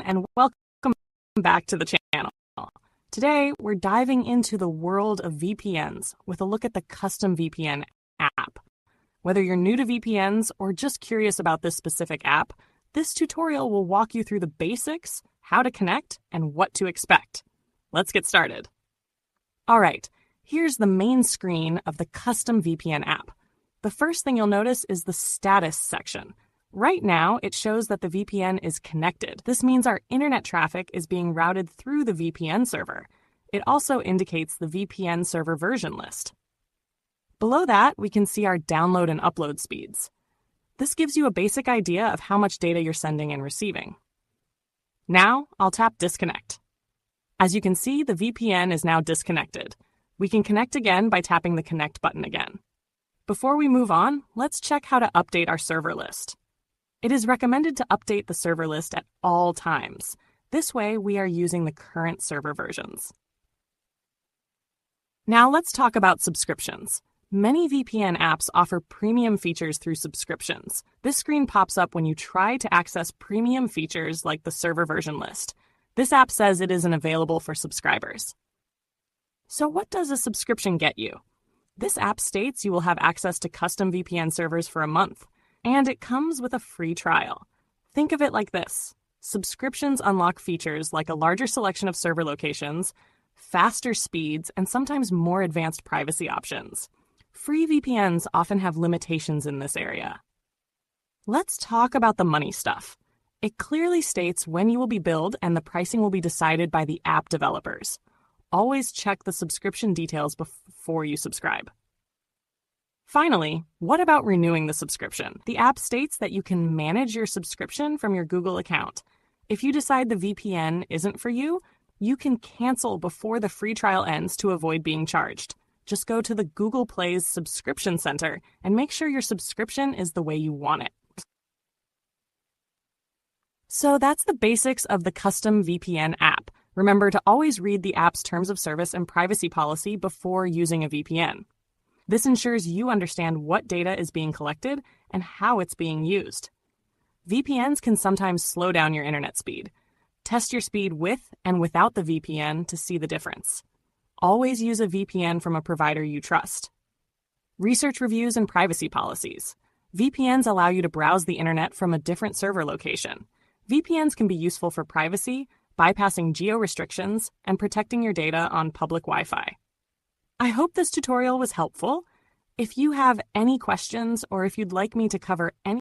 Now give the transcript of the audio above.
and welcome back to the channel. Today, we're diving into the world of VPNs with a look at the Custom VPN app. Whether you're new to VPNs or just curious about this specific app, this tutorial will walk you through the basics, how to connect, and what to expect. Let's get started. All right, here's the main screen of the Custom VPN app. The first thing you'll notice is the status section. Right now, it shows that the VPN is connected. This means our internet traffic is being routed through the VPN server. It also indicates the VPN server version list. Below that, we can see our download and upload speeds. This gives you a basic idea of how much data you're sending and receiving. Now, I'll tap Disconnect. As you can see, the VPN is now disconnected. We can connect again by tapping the Connect button again. Before we move on, let's check how to update our server list. It is recommended to update the server list at all times. This way, we are using the current server versions. Now let's talk about subscriptions. Many VPN apps offer premium features through subscriptions. This screen pops up when you try to access premium features like the server version list. This app says it isn't available for subscribers. So what does a subscription get you? This app states you will have access to custom VPN servers for a month, and it comes with a free trial. Think of it like this. Subscriptions unlock features like a larger selection of server locations, faster speeds, and sometimes more advanced privacy options. Free VPNs often have limitations in this area. Let's talk about the money stuff. It clearly states when you will be billed, and the pricing will be decided by the app developers. Always check the subscription details before you subscribe. Finally, what about renewing the subscription? The app states that you can manage your subscription from your Google account. If you decide the VPN isn't for you, you can cancel before the free trial ends to avoid being charged. Just go to the Google Play's Subscription Center and make sure your subscription is the way you want it. So that's the basics of the Custom VPN app. Remember to always read the app's terms of service and privacy policy before using a VPN. This ensures you understand what data is being collected and how it's being used. VPNs can sometimes slow down your internet speed. Test your speed with and without the VPN to see the difference. Always use a VPN from a provider you trust. Research reviews and privacy policies. VPNs allow you to browse the internet from a different server location. VPNs can be useful for privacy, bypassing geo-restrictions, and protecting your data on public Wi-Fi. I hope this tutorial was helpful. If you have any questions or if you'd like me to cover any